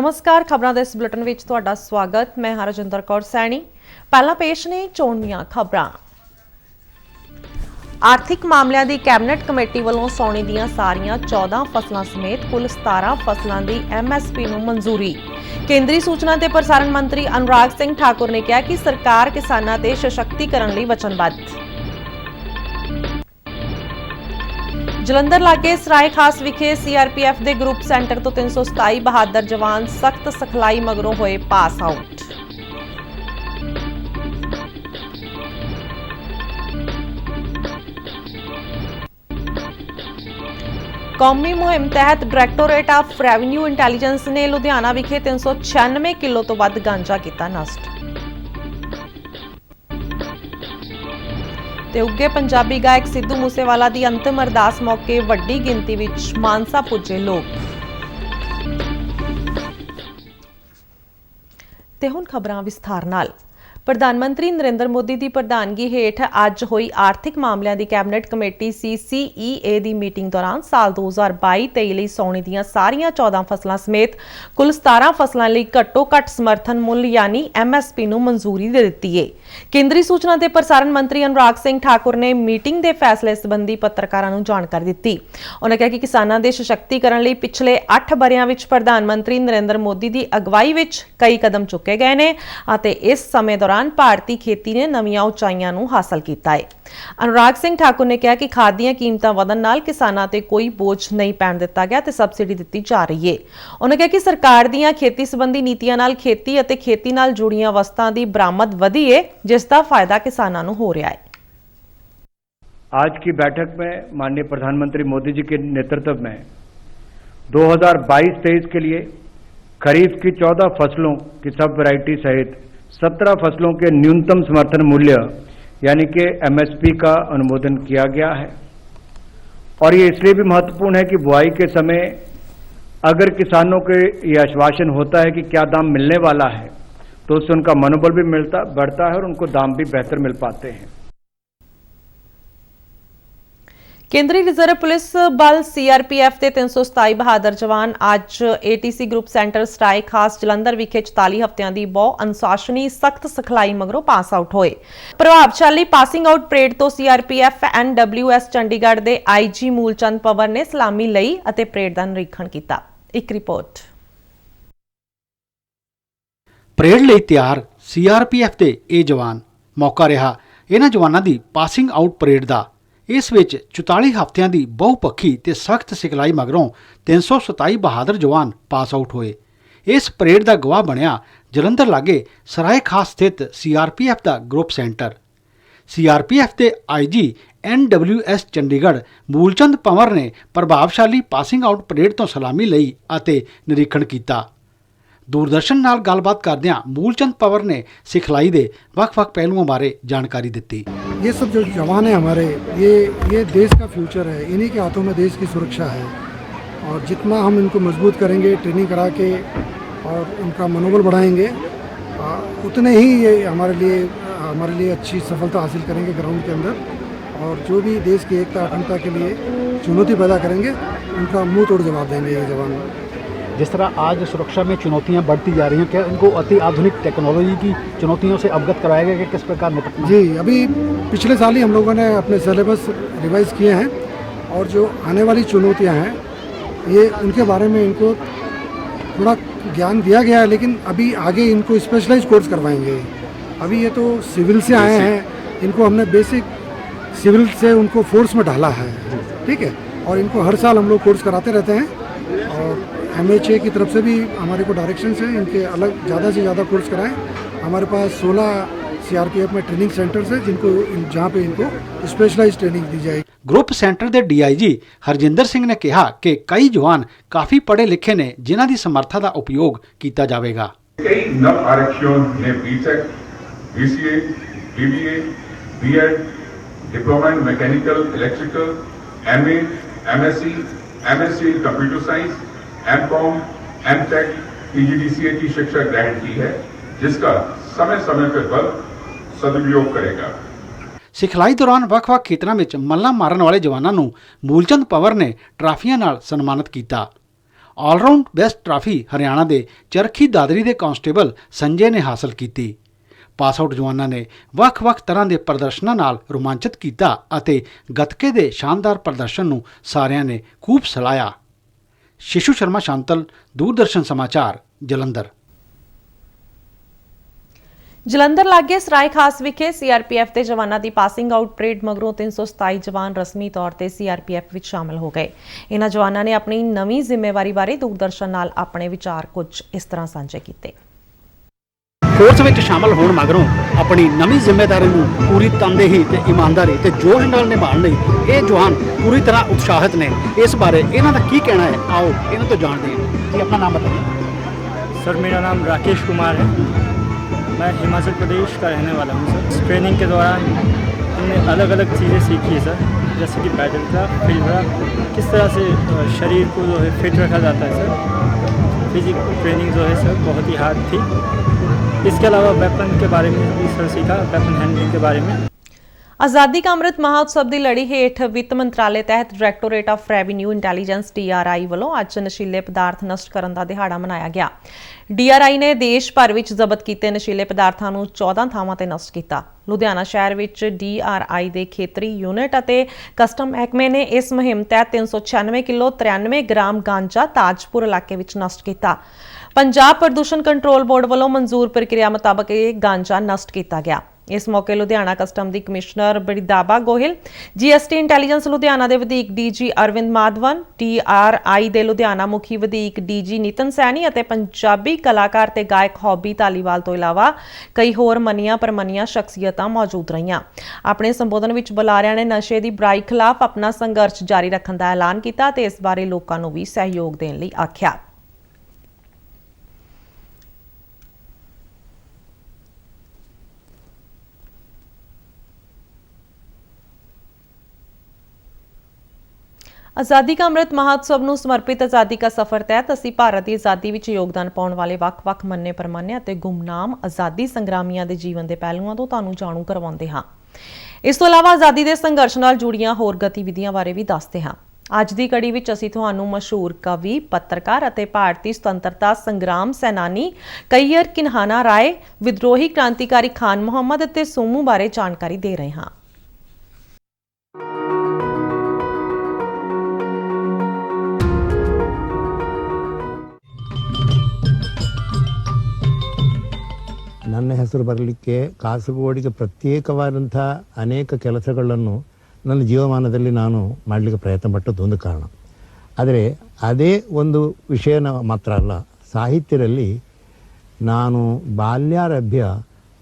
नमस्कार, खबरों के इस बुलेटिन में तुहाडा स्वागत। मैं हरजिंदर कौर सैनी। पहला पेश ने चोण दीआं खबरां। आर्थिक मामलों की कैबिनेट कमेटी वालों सौणी दीआं सारियां 14 फसलों समेत कुल 17 फसलों की MSP नूं मंजूरी। केंद्रीय सूचना ते प्रसारण मंत्री अनुराग सिंह ठाकुर ने कहा कि सरकार किसानां ते सशक्तिकरण लई वचनबद्ध। जलंधर लागे सराय खास विखे CRPF के ग्रुप सेंटर तो 327 बहादुर जवान सख्त सिखलाई मगरों होए पास आउट। कौमी मुहिम तहत डायरैक्टोरेट ऑफ रेवन्यू इंटैलीजेंस ने लुधियाना विखे 396 किलो तो वध गांजा किया नष्ट। ते उगे पंजाबी गायक सिद्धू मूसेवाला की अंतिम अरदास मौके वड्डी गिनती विच मानसा पुजे लोग। ते हुण खबरां विस्तार नाल। प्रधानमंत्री नरेंद्र मोदी की प्रधानगी हेठ अज हुई आर्थिक मामलों की कैबिनेट कमेटी CCEA की मीटिंग दौरान साल 2022-23 लई सौणी दीआं सारियां 14 फसलों समेत कुल 17 फसलों लई घट्टो घट्ट समर्थन मुल यानी MSP नूं मंजूरी दे दित्ती है। केंद्रीय सूचना ते प्रसारण मंत्री अनुराग सिंह ठाकुर ने मीटिंग के फैसले संबंधी पत्रकारां नूं जानकारी दी। उन्होंने कहा कि किसानां दे सशक्तिकरण लई पिछले 8 वरियां विच प्रधानमंत्री नरेंद्र मोदी की अगवाई विच कई कदम चुके गए ने अते इस समय दौरान भारतीय खेती ने नवीं उचाइयां नूं हासिल कीता है। अनुराग सिंह ठाकुर ने कहा कि खाद दीआं कीमतां वधन नाल किसानां ते कोई बोझ नहीं पैण दित्ता गया ते सबसिडी दित्ती जा रही है। उन्होंने कहा कि सरकार दीआं खेती संबंधी नीतियां नाल खेती अते खेती नाल जुड़ियां वस्तां दी बरामद वधी है, जिसका फायदा किसानां नूं हो रहा है। आज की बैठक में माननीय प्रधानमंत्री मोदी जी के नेतृत्व में 2022-23 के लिए खरीफ की 14 फसलों की सब वैरायटी सहित 17 फसलों के न्यूनतम समर्थन मूल्य यानी कि MSP का अनुमोदन किया गया है। और ये इसलिए भी महत्वपूर्ण है कि बुआई के समय अगर किसानों के ये आश्वासन होता है कि क्या दाम मिलने वाला है तो उससे उनका मनोबल भी बढ़ता है और उनको दाम भी बेहतर मिल पाते हैं। केंद्रीय रिजर्व पुलिस बल CRPF के 327 बहादुर जवान अज ATC ग्रुप सेंटर सराय खास जलंधर विखे 44 हफ्तियां की बहु अनुशासनी सख्त सिखलाई मगरों पास आउट होए। प्रभावशाली पासिंग आउट परेड तो CRPF NWS चंडीगढ़ के IG मूलचंद पवर ने सलामी लई अते परेड का निरीक्षण किया। एक रिपोर्ट। परेड लई तैयार CRPF के ये जवान मौका रहा इन्हां जवानां दी पासिंग आउट परेड का। इस विच 44 हफ्तियां की बहुपक्षी ते सख्त सिखलाई मगरों 327 बहादुर जवान पास आउट होए। इस परेड का गवाह बनया जलंधर लागे सराय खास स्थित CRPF का ग्रुप सेंटर। CRPF के IG NWS चंडीगढ़ मूलचंद पंवर ने प्रभावशाली पासिंग आउट परेड तो सलामी लई अते निरीक्षण किया। दूरदर्शन नाल गलबात करदियां मूलचंद पंवर ने सिखलाई दे वख-वख पहलुओं बारे जानकारी दी। ये सब जो जवान है हमारे, ये देश का फ्यूचर है, इन्हीं के हाथों में देश की सुरक्षा है। और जितना हम इनको मजबूत करेंगे ट्रेनिंग करा के और उनका मनोबल बढ़ाएंगे उतने ही ये हमारे लिए अच्छी सफलता हासिल करेंगे ग्राउंड के अंदर। और जो भी देश की एकता अखंडता के लिए चुनौती पैदा करेंगे उनका मुंह तोड़ जवाब देंगे ये जवान। जिस तरह आज सुरक्षा में चुनौतियां बढ़ती जा रही हैं, क्या इनको अति आधुनिक टेक्नोलॉजी की चुनौतियों से अवगत कराया गया कि किस प्रकार निपटना? जी, अभी पिछले साल ही हम लोगों ने अपने सिलेबस रिवाइज किए हैं और जो आने वाली चुनौतियां हैं ये उनके बारे में इनको थोड़ा ज्ञान दिया गया है, लेकिन अभी आगे इनको स्पेशलाइज कोर्स करवाएंगे। अभी ये तो सिविल से आए हैं, इनको हमने बेसिक सिविल से उनको फोर्स में डाला है, ठीक है। और इनको हर साल हम लोग कोर्स कराते रहते हैं और MHA की तरफ से भी हमारे को डायरेक्शन है इनके अलग ज़्यादा से ज़्यादा कोर्स कराएं। हमारे पास 16 CRPF में ट्रेनिंग सेंटर्स हैं जहाँ पे इनको स्पेशलाइज ट्रेनिंग दी जाएगी। ग्रुप सेंटर के DIG हरजिंदर सिंह ने कहा कि कई जवान काफ़ी पढ़े लिखे ने जिन्हां दी समर्था का उपयोग किया जाएगा। कई नव आरक्षियों ने BTech, BCA, BBA, B.Ed, diploma in mechanical electrical, MA, MSc, MSc computer science, M.Com, M.Tech, PGDCA की शिक्षा ग्रहण की है, जिसका समय समय पर बल सदुपयोग करेगा। सिखलाई दौरान वख-वख खेतरां विच मल्लां मारन वाले जवानां नूं मूलचंद पंवर ने ट्राफियां नाल सन्मानित किया। ਆਲਰਾਊਂਡ ਬੈਸਟ ਟਰਾਫੀ ਹਰਿਆਣਾ ਦੇ ਚਰਖੀ ਦਾਦਰੀ ਦੇ ਕਾਂਸਟੇਬਲ ਸੰਜੇ ਨੇ ਹਾਸਲ ਕੀਤੀ। ਪਾਸ ਆਊਟ ਜਵਾਨਾਂ ਨੇ ਵੱਖ-ਵੱਖ ਤਰ੍ਹਾਂ ਦੇ ਪ੍ਰਦਰਸ਼ਨਾਂ ਨਾਲ ਰੋਮਾਂਚਿਤ ਕੀਤਾ ਅਤੇ ਗੱਤਕੇ ਦੇ ਸ਼ਾਨਦਾਰ ਪ੍ਰਦਰਸ਼ਨ ਨੂੰ ਸਾਰਿਆਂ ਨੇ ਖੂਬ ਸਲਾਹਿਆ। शिशु शर्मा शांतल, दूरदर्शन समाचार, जलंधर। ਜਲੰਧਰ ਲਾਗੇ ਸਰਾਏ ਖਾਸ ਵਿਖੇ ਸੀਆਰਪੀਐਫ ਦੇ ਜਵਾਨਾਂ ਦੀ ਪਾਸਿੰਗ ਆਊਟ ਪਰੇਡ ਮਗਰੋਂ 327 ਜਵਾਨ ਰਸਮੀ ਤੌਰ ਤੇ ਸੀਆਰਪੀਐਫ ਵਿੱਚ ਸ਼ਾਮਲ ਹੋ ਗਏ। ਇਹਨਾਂ ਜਵਾਨਾਂ ਨੇ ਆਪਣੀ ਨਵੀਂ ਜ਼ਿੰਮੇਵਾਰੀ ਬਾਰੇ ਦੂਰਦਰਸ਼ਨ ਨਾਲ ਆਪਣੇ ਵਿਚਾਰ ਕੁਝ ਇਸ ਤਰ੍ਹਾਂ ਸਾਂਝੇ ਕੀਤੇ। ਫੋਰਸ ਵਿੱਚ ਸ਼ਾਮਲ ਹੋਣ ਮਗਰੋਂ ਆਪਣੀ ਨਵੀਂ ਜ਼ਿੰਮੇਵਾਰੀ ਨੂੰ ਪੂਰੀ ਤਨਦੇਹੀ ਤੇ ਇਮਾਨਦਾਰੀ ਤੇ ਜੋਸ਼ ਨਾਲ ਨਿਭਾਉਣ ਲਈ ਇਹ ਜਵਾਨ ਪੂਰੀ ਤਰ੍ਹਾਂ ਉਤਸ਼ਾਹਿਤ ਨੇ। ਇਸ ਬਾਰੇ ਇਹਨਾਂ ਦਾ ਕੀ ਕਹਿਣਾ ਹੈ, ਆਓ ਇਹਨਾਂ ਤੋਂ ਜਾਣਦੇ ਹਾਂ। ਜੀ, ਆਪਣਾ ਨਾਮ बताइए। सर, मेरा नाम राकेश कुमार है। मैं हिमाचल प्रदेश का रहने वाला हूँ सर। इस ट्रेनिंग के दौरान हमने अलग अलग चीज़ें सीखी है सर, जैसे कि बैटल क्राफ्ट, फील्ड क्राफ्ट, किस तरह से शरीर को जो है फिट रखा जाता है सर। फिजिकल ट्रेनिंग जो है सर बहुत ही हार्ड थी। इसके अलावा वेपन के बारे में भी सर सीखा, वेपन हैंडलिंग के बारे में। ਆਜ਼ਾਦੀ ਕਾ ਅੰਮ੍ਰਿਤ ਮਹਾਉਤਸਵ ਦੀ ਲੜੀ ਹੇਠ ਵਿੱਤ ਮੰਤਰਾਲੇ ਤਹਿਤ directorate of revenue intelligence DRI ਵੱਲੋਂ ਅੱਜ ਨਸ਼ੀਲੇ ਪਦਾਰਥ ਨਸ਼ਟ ਕਰਨ ਦਾ ਦਿਹਾੜਾ ਮਨਾਇਆ ਗਿਆ। DRI ਨੇ ਦੇਸ਼ ਭਰ ਵਿੱਚ ਜ਼ਬਤ ਕੀਤੇ ਨਸ਼ੀਲੇ ਪਦਾਰਥਾਂ ਨੂੰ 14 ਥਾਵਾਂ ਤੇ ਨਸ਼ਟ ਕੀਤਾ। ਲੁਧਿਆਣਾ ਸ਼ਹਿਰ ਵਿੱਚ DRI ਦੇ ਖੇਤਰੀ ਯੂਨਿਟ ਅਤੇ ਕਸਟਮ ਮਹਿਕਮੇ ਨੇ ਇਸ ਮੁਹਿੰਮ ਤਹਿਤ 396 ਕਿਲੋ 93 ਗ੍ਰਾਮ ਗਾਂਜਾ ਤਾਜਪੁਰ ਇਲਾਕੇ ਵਿੱਚ ਨਸ਼ਟ ਕੀਤਾ। ਪੰਜਾਬ ਪ੍ਰਦੂਸ਼ਣ ਕੰਟਰੋਲ ਬੋਰਡ ਵੱਲੋਂ ਮਨਜ਼ੂਰ ਪ੍ਰਕਿਰਿਆ ਮੁਤਾਬਕ ਇਹ ਗਾਂਜਾ ਨਸ਼ਟ ਕੀਤਾ ਗਿਆ। ਇਸ ਮੌਕੇ ਲੁਧਿਆਣਾ ਕਸਟਮ ਦੀ ਕਮਿਸ਼ਨਰ ਬਰਿਦਾਬਾ ਗੋਹਿਲ, GST ਇੰਟੈਲੀਜੈਂਸ ਲੁਧਿਆਣਾ ਦੇ ਵਧੀਕ DG ਅਰਵਿੰਦ ਮਾਧਵਨ, DRI ਦੇ ਲੁਧਿਆਣਾ ਮੁਖੀ ਵਧੀਕ DG ਨਿਤਨ ਸੈਣੀ ਅਤੇ ਪੰਜਾਬੀ ਕਲਾਕਾਰ ਤੇ ਗਾਇਕ ਹੌਬੀ ਧਾਲੀਵਾਲ ਤੋਂ ਇਲਾਵਾ ਕਈ ਹੋਰ ਮੰਨੀਆਂ ਪਰਮੰਨੀਆਂ ਸ਼ਖਸੀਅਤਾਂ ਮੌਜੂਦ ਰਹੀਆਂ। ਆਪਣੇ ਸੰਬੋਧਨ ਵਿੱਚ ਬੁਲਾਰਿਆਂ ਨੇ ਨਸ਼ੇ ਦੀ ਬੁਰਾਈ ਖਿਲਾਫ ਆਪਣਾ ਸੰਘਰਸ਼ ਜਾਰੀ ਰੱਖਣ ਦਾ ਐਲਾਨ ਕੀਤਾ ਤੇ ਇਸ ਬਾਰੇ ਲੋਕਾਂ ਨੂੰ ਵੀ ਸਹਿਯੋਗ ਦੇਣ ਲਈ ਆਖਿਆ। ਆਜ਼ਾਦੀ ਕਾ ਅੰਮ੍ਰਿਤ ਮਹਾਉਤਸਵ ਨੂੰ ਸਮਰਪਿਤ ਆਜ਼ਾਦੀ ਕਾ ਸਫ਼ਰ ਤਹਿਤ ਅਸੀਂ ਭਾਰਤ ਦੀ ਆਜ਼ਾਦੀ ਵਿੱਚ ਯੋਗਦਾਨ ਪਾਉਣ ਵਾਲੇ ਵੱਖ-ਵੱਖ ਮੰਨੇ ਪ੍ਰਮਾਨੇ ਅਤੇ ਗੁਮਨਾਮ ਆਜ਼ਾਦੀ ਸੰਗਰਾਮੀਆਂ ਦੇ ਜੀਵਨ ਦੇ ਪਹਿਲੂਆਂ ਤੋਂ ਤੁਹਾਨੂੰ ਜਾਣੂ ਕਰਵਾਉਂਦੇ ਹਾਂ। ਇਸ ਤੋਂ ਇਲਾਵਾ ਆਜ਼ਾਦੀ ਦੇ ਸੰਘਰਸ਼ ਨਾਲ ਜੁੜੀਆਂ ਹੋਰ ਗਤੀਵਿਧੀਆਂ ਬਾਰੇ ਵੀ ਦੱਸਦੇ ਹਾਂ। ਅੱਜ ਦੀ ਕੜੀ ਵਿੱਚ ਅਸੀਂ ਤੁਹਾਨੂੰ ਮਸ਼ਹੂਰ ਕਵੀ, ਪੱਤਰਕਾਰ ਅਤੇ ਭਾਰਤੀ ਸੁਤੰਤਰਤਾ ਸੰਗਰਾਮ ਸੈਨਾਨੀ ਕਈਅਰ ਕਿਨਹਾਨਾ ਰਾਏ, ਵਿਦਰੋਹੀ ਕ੍ਰਾਂਤੀਕਾਰੀ ਖਾਨ ਮੁਹੰਮਦ ਅਤੇ ਸੋਮੂ ਬਾਰੇ ਜਾਣਕਾਰੀ ਦੇ ਰਹੇ ਹਾਂ। ನನ್ನ ಹೆಸರು ಬರಲಿಕ್ಕೆ ಕಾಸರಗೋಡಿಗೆ ಪ್ರತ್ಯೇಕವಾದಂಥ ಅನೇಕ ಕೆಲಸಗಳನ್ನು ನನ್ನ ಜೀವಮಾನದಲ್ಲಿ ನಾನು ಮಾಡಲಿಕ್ಕೆ ಪ್ರಯತ್ನ ಪಟ್ಟದ್ದು ಒಂದು ಕಾರಣ. ಆದರೆ ಅದೇ ಒಂದು ವಿಷಯ ಮಾತ್ರ ಅಲ್ಲ, ಸಾಹಿತ್ಯದಲ್ಲಿ ನಾನು ಬಾಲ್ಯಾರಭ್ಯ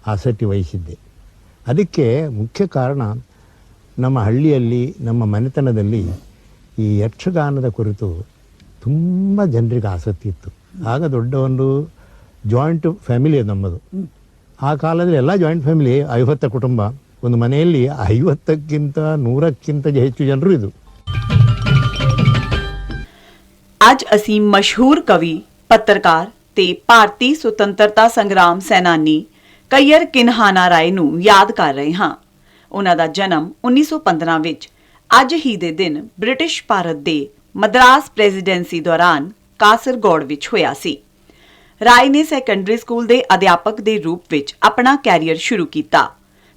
ಆಸಕ್ತಿ ವಹಿಸಿದ್ದೆ. ಅದಕ್ಕೆ ಮುಖ್ಯ ಕಾರಣ ನಮ್ಮ ಹಳ್ಳಿಯಲ್ಲಿ, ನಮ್ಮ ಮನೆತನದಲ್ಲಿ ಈ ಯಕ್ಷಗಾನದ ಕುರಿತು ತುಂಬ ಜನರಿಗೆ ಆಸಕ್ತಿ ಇತ್ತು. ಆಗ ದೊಡ್ಡ ಒಂದು ಜಾಯಿಂಟ್ ಫ್ಯಾಮಿಲಿ ನಮ್ಮದು. ಆ ಕಾಲದಲ್ಲಿ ಎಲ್ಲ ಜಾಯಿಂಟ್ ಫ್ಯಾಮಿಲಿ, 50 ಕುಟುಂಬ, ಒಂದು ಮನೆಯಲ್ಲಿ 50ಕ್ಕಿಂತ 100ಕ್ಕಿಂತ ಹೆಚ್ಚು ಜನರು ಇದ್ದರು। ਅੱਜ ਅਸੀਂ ਮਸ਼ਹੂਰ ਕਵੀ, ਪੱਤਰਕਾਰ ਤੇ ਭਾਰਤੀ ਸੁਤੰਤਰਤਾ ਸੰਗਰਾਮ ਸੈਨਾਨੀ ਕਈਅਰ ਕਿਨਹਾਨਾ ਰਾਏ ਨੂੰ ਯਾਦ ਕਰ ਰਹੇ ਹਾਂ। ਉਹਨਾਂ ਦਾ ਜਨਮ 1915 ਵਿੱਚ ਅੱਜ ਹੀ ਦੇ ਦਿਨ ਬ੍ਰਿਟਿਸ਼ ਭਾਰਤ ਦੇ ਮਦਰਾਸ ਪ੍ਰੈਜ਼ੀਡੈਂਸੀ ਦੌਰਾਨ ਕਾਸਰਗੋਡ ਵਿੱਚ ਹੋਇਆ ਸੀ। ਰਾਏ ਨੇ ਸੈਕੰਡਰੀ ਸਕੂਲ ਦੇ ਅਧਿਆਪਕ ਦੇ ਰੂਪ ਵਿੱਚ ਆਪਣਾ ਕੈਰੀਅਰ ਸ਼ੁਰੂ ਕੀਤਾ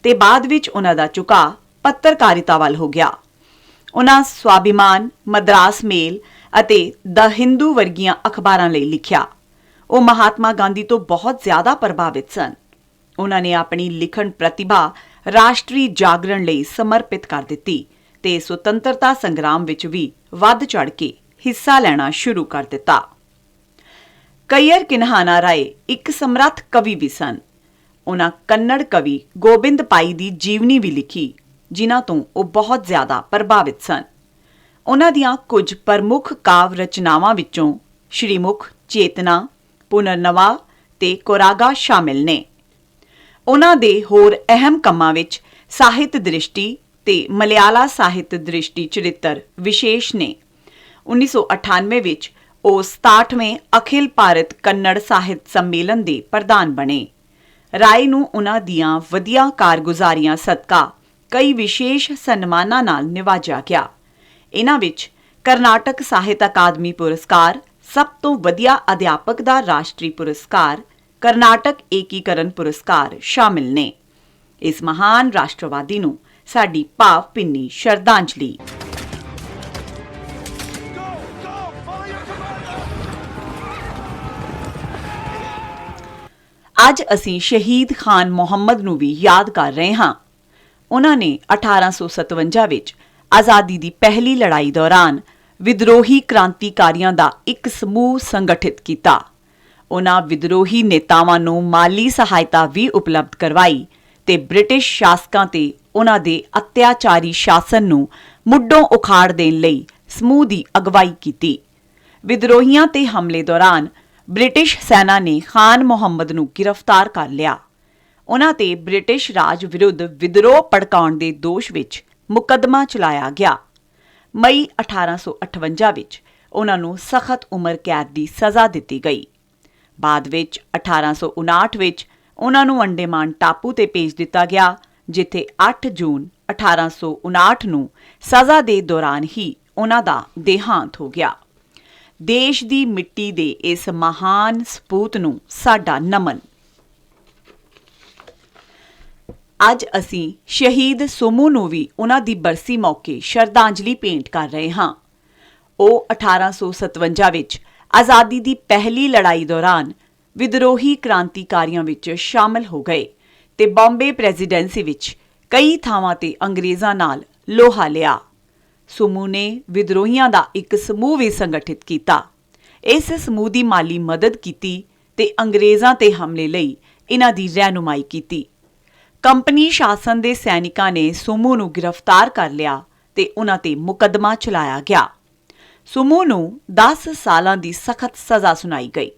ਤੇ ਬਾਅਦ ਵਿੱਚ ਉਹਨਾਂ ਦਾ ਝੁਕਾਅ ਪੱਤਰਕਾਰਿਤਾ ਵੱਲ ਹੋ ਗਿਆ। ਉਹਨਾਂ ਸਵਾਭਿਮਾਨ, ਮਦਰਾਸ ਮੇਲ ਅਤੇ ਦ ਹਿੰਦੂ ਵਰਗੀਆਂ ਅਖਬਾਰਾਂ ਲਈ ਲਿਖਿਆ। ਉਹ ਮਹਾਤਮਾ ਗਾਂਧੀ ਤੋਂ ਬਹੁਤ ਜ਼ਿਆਦਾ ਪ੍ਰਭਾਵਿਤ ਸਨ। ਉਹਨਾਂ ਨੇ ਆਪਣੀ ਲਿਖਣ ਪ੍ਰਤਿਭਾ ਰਾਸ਼ਟਰੀ ਜਾਗਰਣ ਲਈ ਸਮਰਪਿਤ ਕਰ ਦਿੱਤੀ ਤੇ ਸੁਤੰਤਰਤਾ ਸੰਗਰਾਮ ਵਿੱਚ ਵੀ ਵੱਧ ਚੜ੍ਹ ਕੇ ਹਿੱਸਾ ਲੈਣਾ ਸ਼ੁਰੂ ਕਰ ਦਿੱਤਾ। ਕਈਅਰ ਕਿਨਹਾਨਾ ਰਾਏ ਇੱਕ ਸਮਰੱਥ ਕਵੀ ਵੀ ਸਨ। ਉਹਨਾਂ ਕੰਨੜ ਕਵੀ ਗੋਬਿੰਦ ਪਾਈ ਦੀ ਜੀਵਨੀ ਵੀ ਲਿਖੀ, ਜਿਨ੍ਹਾਂ ਤੋਂ ਉਹ ਬਹੁਤ ਜ਼ਿਆਦਾ ਪ੍ਰਭਾਵਿਤ ਸਨ। ਉਹਨਾਂ ਦੀਆਂ ਕੁਝ ਪ੍ਰਮੁੱਖ ਕਾਵ ਰਚਨਾਵਾਂ ਵਿੱਚੋਂ ਸ਼੍ਰੀਮੁਖ, ਚੇਤਨਾ, ਪੁਨਰਨਵਾ ਤੇ ਕੋਰਾਗਾ ਸ਼ਾਮਿਲ ਨੇ। ਉਹਨਾਂ ਦੇ ਹੋਰ ਅਹਿਮ ਕੰਮਾਂ ਵਿੱਚ ਸਾਹਿਤ ਦ੍ਰਿਸ਼ਟੀ ਤੇ ਮਲਿਆਲਾ ਸਾਹਿਤ ਦ੍ਰਿਸ਼ਟੀ ਚਰਿੱਤਰ ਵਿਸ਼ੇਸ਼ ਨੇ। 1998 ਵਿੱਚ ਉਹ 67ਵੇਂ ਅਖਿਲ ਭਾਰਤ ਕੰਨੜ ਸਾਹਿਤ ਸੰਮੇਲਨ ਦੇ ਪ੍ਰਧਾਨ ਬਣੇ। ਰਾਏ ਨੂੰ ਉਹਨਾਂ ਦੀਆਂ ਵਧੀਆ ਕਾਰਗੁਜ਼ਾਰੀਆਂ ਸਦਕਾ ਕਈ ਵਿਸ਼ੇਸ਼ ਸਨਮਾਨਾਂ ਨਾਲ ਨਿਵਾਜਿਆ ਗਿਆ। ਇਹਨਾਂ ਵਿੱਚ ਕਰਨਾਟਕ ਸਾਹਿਤ ਅਕਾਦਮੀ ਪੁਰਸਕਾਰ, ਸਭ ਤੋਂ ਵਧੀਆ ਅਧਿਆਪਕ ਦਾ ਰਾਸ਼ਟਰੀ ਪੁਰਸਕਾਰ, ਕਰਨਾਟਕ ਏਕੀਕਰਨ ਪੁਰਸਕਾਰ ਸ਼ਾਮਿਲ ਨੇ। ਇਸ ਮਹਾਨ ਰਾਸ਼ਟਰਵਾਦੀ ਨੂੰ ਸਾਡੀ ਭਾਵ-ਭਿੰਨੀ ਸ਼ਰਧਾਂਜਲੀ। ਅੱਜ ਅਸੀਂ ਸ਼ਹੀਦ ਖਾਨ ਮੁਹੰਮਦ ਨੂੰ ਵੀ ਯਾਦ ਕਰ ਰਹੇ ਹਾਂ। ਉਹਨਾਂ ਨੇ 1857 ਵਿੱਚ ਆਜ਼ਾਦੀ ਦੀ ਪਹਿਲੀ ਲੜਾਈ ਦੌਰਾਨ ਵਿਦਰੋਹੀ ਕ੍ਰਾਂਤੀਕਾਰੀਆਂ ਦਾ ਇੱਕ ਸਮੂਹ ਸੰਗਠਿਤ ਕੀਤਾ। ਉਹਨਾਂ ਵਿਦਰੋਹੀ ਨੇਤਾਵਾਂ ਨੂੰ ਮਾਲੀ ਸਹਾਇਤਾ ਵੀ ਉਪਲਬਧ ਕਰਵਾਈ ਤੇ ਬ੍ਰਿਟਿਸ਼ ਸ਼ਾਸਕਾਂ ਤੇ ਉਹਨਾਂ ਦੇ ਅਤਿਆਚਾਰੀ ਸ਼ਾਸਨ ਨੂੰ ਮੁੱਢੋਂ ਉਖਾੜ ਦੇਣ ਲਈ ਸਮੂਹ ਦੀ ਅਗਵਾਈ ਕੀਤੀ। ਵਿਦਰੋਹੀਆਂ ਤੇ ਹਮਲੇ ਦੌਰਾਨ ਬ੍ਰਿਟਿਸ਼ ਸੈਨਾ ਨੇ ਖਾਨ ਮੁਹੰਮਦ ਨੂੰ ਗ੍ਰਿਫਤਾਰ ਕਰ ਲਿਆ। ਉਹਨਾਂ ਤੇ ਬ੍ਰਿਟਿਸ਼ ਰਾਜ ਵਿਰੁੱਧ ਵਿਦਰੋਹ ਭੜਕਾਉਣ ਦੇ ਦੋਸ਼ ਵਿੱਚ ਮੁਕੱਦਮਾ ਚਲਾਇਆ ਗਿਆ। ਮਈ 1858 ਵਿੱਚ ਉਹਨਾਂ ਨੂੰ ਸਖਤ ਉਮਰ ਕੈਦ ਦੀ ਸਜ਼ਾ ਦਿੱਤੀ ਗਈ। ਬਾਅਦ ਵਿੱਚ 1859 ਵਿੱਚ ਉਹਨਾਂ ਨੂੰ ਅੰਡੇਮਾਨ ਟਾਪੂ ਤੇ ਭੇਜ ਦਿੱਤਾ ਗਿਆ, ਜਿੱਥੇ 8 ਜੂਨ 1859 ਨੂੰ ਸਜ਼ਾ ਦੇ ਦੌਰਾਨ ਹੀ ਉਹਨਾਂ ਦਾ ਦੇਹਾਂਤ ਹੋ ਗਿਆ। ਦੇਸ਼ ਦੀ ਮਿੱਟੀ ਦੇ ਇਸ ਮਹਾਨ ਸਪੂਤ ਨੂੰ ਸਾਡਾ ਨਮਨ। ਅੱਜ ਅਸੀਂ ਸ਼ਹੀਦ ਸੋਮੂ ਨੂੰ ਵੀ ਉਹਨਾਂ ਦੀ ਬਰਸੀ ਮੌਕੇ ਸ਼ਰਧਾਂਜਲੀ ਭੇਂਟ ਕਰ ਰਹੇ ਹਾਂ। ਉਹ 1857 ਵਿੱਚ ਆਜ਼ਾਦੀ ਦੀ ਪਹਿਲੀ ਲੜਾਈ ਦੌਰਾਨ ਵਿਦਰੋਹੀ ਕ੍ਰਾਂਤੀਕਾਰੀਆਂ ਵਿੱਚ ਸ਼ਾਮਲ ਹੋ ਗਏ ਤੇ ਬੰਬੇ ਪ੍ਰੈਜ਼ੀਡੈਂਸੀ ਵਿੱਚ ਕਈ ਥਾਵਾਂ ਤੇ ਅੰਗਰੇਜ਼ਾਂ ਨਾਲ ਲੋਹਾ ਲਿਆ। ਸੋਮੂ ਨੇ ਵਿਦਰੋਹੀਆਂ ਦਾ ਇੱਕ ਸਮੂਹ ਵੀ ਸੰਗਠਿਤ ਕੀਤਾ। ਇਸ ਸਮੂਹ ਦੀ ਮਾਲੀ ਮਦਦ ਕੀਤੀ ਤੇ ਅੰਗਰੇਜ਼ਾਂ ਤੇ ਹਮਲੇ ਲਈ ਇਹਨਾਂ ਦੀ ਰਹਿਨੁਮਾਈ ਕੀਤੀ। ਕੰਪਨੀ ਸ਼ਾਸਨ ਦੇ ਸੈਨਿਕਾਂ ਨੇ ਸੋਮੂ ਨੂੰ ਗ੍ਰਿਫਤਾਰ ਕਰ ਲਿਆ ਤੇ ਉਹਨਾਂ ਤੇ ਮੁਕੱਦਮਾ ਚਲਾਇਆ ਗਿਆ। ਸੋਮੂ ਨੂੰ 10 ਸਾਲਾਂ ਦੀ ਸਖਤ ਸਜ਼ਾ ਸੁਣਾਈ ਗਈ।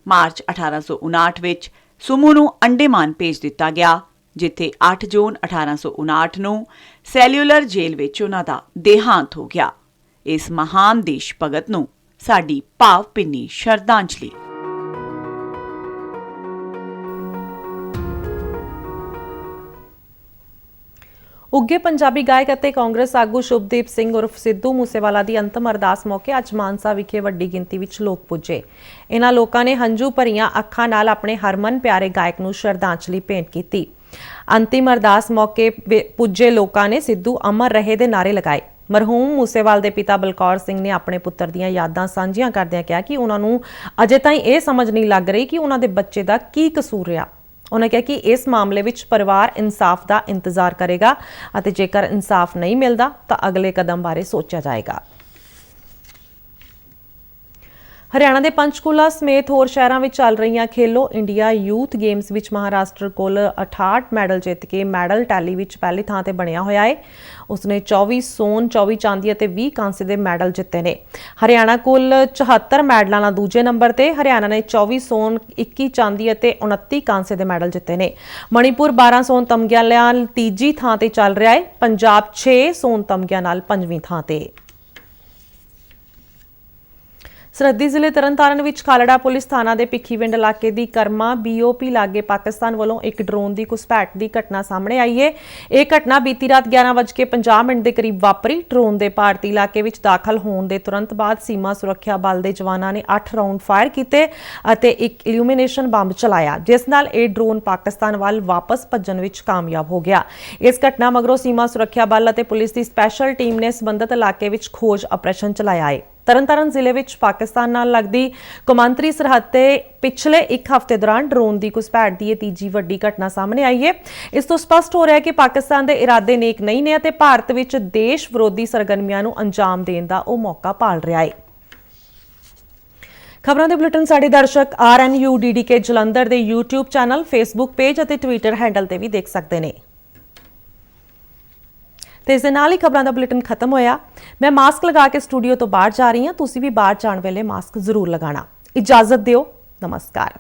ਮਾਰਚ 1859 ਵਿੱਚ ਸੋਮੂ ਨੂੰ ਅੰਡੇਮਾਨ ਭੇਜ ਦਿੱਤਾ ਗਿਆ, ਜਿੱਥੇ 8 ਜੂਨ 1859 ਨੂੰ ਸੈਲੂਲਰ ਜੇਲ੍ਹ ਵਿੱਚ ਉਹਨਾਂ ਦਾ ਦੇਹਾਂਤ ਹੋ ਗਿਆ। ਇਸ ਮਹਾਨ ਦੇਸ਼ ਭਗਤ ਨੂੰ ਸਾਡੀ ਭਾਵ-ਭਿੰਨੀ ਸ਼ਰਧਾਂਜਲੀ। ਉੱਘੇ ਪੰਜਾਬੀ ਗਾਇਕ ਅਤੇ ਕਾਂਗਰਸ ਆਗੂ ਸ਼ੁਭਦੀਪ ਸਿੰਘ ਉਰਫ ਸਿੱਧੂ ਮੂਸੇਵਾਲਾ ਦੀ ਅੰਤਮ ਅਰਦਾਸ ਮੌਕੇ ਅੱਜ ਮਾਨਸਾ ਵਿਖੇ ਵੱਡੀ ਗਿਣਤੀ ਵਿੱਚ ਲੋਕ ਪੁੱਜੇ। ਇਹਨਾਂ ਲੋਕਾਂ ਨੇ ਹੰਝੂ ਭਰੀਆਂ ਅੱਖਾਂ ਨਾਲ ਆਪਣੇ ਹਰਮਨ ਪਿਆਰੇ ਗਾਇਕ ਨੂੰ ਸ਼ਰਧਾਂਜਲੀ ਭੇਂਟ ਕੀਤੀ। ਅੰਤਿਮ ਅਰਦਾਸ ਮੌਕੇ ਪੁੱਜੇ ਲੋਕਾਂ ਨੇ ਸਿੱਧੂ ਅਮਰ ਰਹੇ ਦੇ ਨਾਅਰੇ ਲਗਾਏ। ਮਰਹੂਮ ਮੂਸੇਵਾਲ ਦੇ ਪਿਤਾ ਬਲਕੌਰ ਸਿੰਘ ਨੇ ਆਪਣੇ ਪੁੱਤਰ ਦੀਆਂ ਯਾਦਾਂ ਸਾਂਝੀਆਂ ਕਰਦਿਆਂ ਕਿਹਾ ਕਿ ਉਹਨਾਂ ਨੂੰ ਅਜੇ ਤਾਈਂ ਇਹ ਸਮਝ ਨਹੀਂ ਲੱਗ ਰਹੀ ਕਿ ਉਹਨਾਂ ਦੇ ਬੱਚੇ ਦਾ ਕੀ ਕਸੂਰ ਰਿਹਾ। ਉਹਨਾਂ ਕਿਹਾ ਕਿ ਇਸ ਮਾਮਲੇ ਵਿੱਚ ਪਰਿਵਾਰ ਇਨਸਾਫ ਦਾ ਇੰਤਜ਼ਾਰ ਕਰੇਗਾ ਅਤੇ ਜੇਕਰ ਇਨਸਾਫ ਨਹੀਂ ਮਿਲਦਾ ਤਾਂ ਅਗਲੇ ਕਦਮ ਬਾਰੇ ਸੋਚਿਆ ਜਾਏਗਾ। ਹਰਿਆਣਾ ਦੇ ਪੰਚਕੂਲਾ ਸਮੇਤ ਹੋਰ ਸ਼ਹਿਰਾਂ ਵਿੱਚ ਚੱਲ ਰਹੀਆਂ ਖੇਲੋ ਇੰਡੀਆ ਯੂਥ ਗੇਮਸ ਵਿੱਚ ਮਹਾਰਾਸ਼ਟਰ ਕੋਲ 68 ਮੈਡਲ ਜਿੱਤ ਕੇ ਮੈਡਲ ਟੈਲੀ ਵਿੱਚ ਪਹਿਲੀ ਥਾਂ ਤੇ ਬਣਿਆ ਹੋਇਆ ਹੈ। ਉਸਨੇ 24 ਸੋਨ, 24 ਚਾਂਦੀ ਅਤੇ 20 ਕਾਂਸੇ ਦੇ ਮੈਡਲ ਜਿੱਤੇ ਨੇ। ਹਰਿਆਣਾ ਕੋਲ 74 ਮੈਡਲਾਂ ਨਾਲ ਦੂਜੇ ਨੰਬਰ ਤੇ। ਹਰਿਆਣਾ ਨੇ 24 ਸੋਨ, 21 ਚਾਂਦੀ ਅਤੇ 29 ਕਾਂਸੇ ਦੇ ਮੈਡਲ ਜਿੱਤੇ ਨੇ। ਮਣੀਪੁਰ 12 ਸੋਨ ਤਮਗਿਆਂ ਨਾਲ ਤੀਜੀ ਥਾਂ ਤੇ ਚੱਲ ਰਿਹਾ ਹੈ। ਪੰਜਾਬ 6 ਸੋਨ ਤਮਗਿਆਂ ਨਾਲ 5ਵੀਂ ਥਾਂ ਤੇ। ਸਰਹੱਦੀ ਜ਼ਿਲ੍ਹੇ ਤਰਨਤਾਰਨ ਵਿੱਚ ਖਾਲੜਾ ਪੁਲਿਸ ਥਾਣਾ ਦੇ ਭਿੱਖੀਵਿੰਡ ਇਲਾਕੇ ਦੀ ਕਰਮਾ BOP ਲਾਗੇ ਪਾਕਿਸਤਾਨ ਵੱਲੋਂ ਇੱਕ ਡਰੋਨ ਦੀ ਘੁਸਪੈਠ ਦੀ ਘਟਨਾ ਸਾਹਮਣੇ ਆਈ ਹੈ। ਇਹ ਘਟਨਾ ਬੀਤੀ ਰਾਤ 11:50 ਮਿੰਟ ਦੇ ਕਰੀਬ ਵਾਪਰੀ। ਡਰੋਨ ਦੇ ਭਾਰਤੀ ਇਲਾਕੇ ਵਿੱਚ ਦਾਖਲ ਹੋਣ ਦੇ ਤੁਰੰਤ ਬਾਅਦ ਸੀਮਾ ਸੁਰੱਖਿਆ ਬਲ ਦੇ ਜਵਾਨਾਂ ਨੇ 8 ਰਾਉਂਡ ਫਾਇਰ ਕੀਤੇ ਅਤੇ ਇੱਕ ਇਲੂਮੀਨੇਸ਼ਨ ਬੰਬ ਚਲਾਇਆ, ਜਿਸ ਨਾਲ ਇਹ ਡਰੋਨ ਪਾਕਿਸਤਾਨ ਵੱਲ ਵਾਪਸ ਭੱਜਣ ਵਿੱਚ ਕਾਮਯਾਬ ਹੋ ਗਿਆ। ਇਸ ਘਟਨਾ ਮਗਰੋਂ ਸੀਮਾ ਸੁਰੱਖਿਆ ਬਲ ਅਤੇ ਪੁਲਿਸ ਦੀ ਸਪੈਸ਼ਲ ਟੀਮ ਨੇ ਸੰਬੰਧਿਤ ਇਲਾਕੇ ਵਿੱਚ ਖੋਜ ਆਪਰੇਸ਼ਨ ਚਲਾਇਆ ਹੈ। ਤਰਨਤਾਰਨ ਜ਼ਿਲ੍ਹੇ ਵਿੱਚ ਪਾਕਿਸਤਾਨ ਨਾਲ ਲੱਗਦੀ ਕੌਮਾਂਤਰੀ ਸਰਹੱਦ ਤੇ ਪਿਛਲੇ ਇੱਕ ਹਫ਼ਤੇ ਦੌਰਾਨ ਡਰੋਨ ਦੀ ਘੁਸਪੈਠ ਦੀ ਇਹ ਤੀਜੀ ਵੱਡੀ ਘਟਨਾ ਸਾਹਮਣੇ ਆਈ ਹੈ। ਇਸ ਤੋਂ ਸਪਸ਼ਟ ਹੋ ਰਿਹਾ ਹੈ ਕਿ ਪਾਕਿਸਤਾਨ ਦੇ ਇਰਾਦੇ ਨੇਕ ਨਹੀਂ ਨੇ ਅਤੇ ਭਾਰਤ ਵਿੱਚ ਦੇਸ਼ ਵਿਰੋਧੀ ਸਰਗਰਮੀਆਂ ਨੂੰ ਅੰਜਾਮ ਦੇਣ ਦਾ ਉਹ ਮੌਕਾ ਭਾਲ ਰਿਹਾ ਹੈ। ਖਬਰਾਂ ਦੇ ਬੁਲੇਟਿਨ ਸਾਡੇ ਦਰਸ਼ਕ RNU DDK ਜਲੰਧਰ ਦੇ YouTube ਚੈਨਲ, Facebook ਪੇਜ ਅਤੇ Twitter ਹੈਂਡਲ ਤੇ ਵੀ ਦੇਖ ਸਕਦੇ ਨੇ। ਤੇ ਇਸ ਦੇ ਨਾਲ ਹੀ ਖਬਰਾਂ ਦਾ ਬੁਲੇਟਿਨ ਖਤਮ ਹੋਇਆ। ਮੈਂ ਮਾਸਕ ਲਗਾ ਕੇ ਸਟੂਡੀਓ ਤੋਂ ਬਾਹਰ ਜਾ ਰਹੀ ਹਾਂ। ਤੁਸੀਂ ਵੀ ਬਾਹਰ ਜਾਣ ਵੇਲੇ ਮਾਸਕ ਜ਼ਰੂਰ ਲਗਾਉਣਾ। ਇਜਾਜ਼ਤ ਦਿਓ। ਨਮਸਕਾਰ।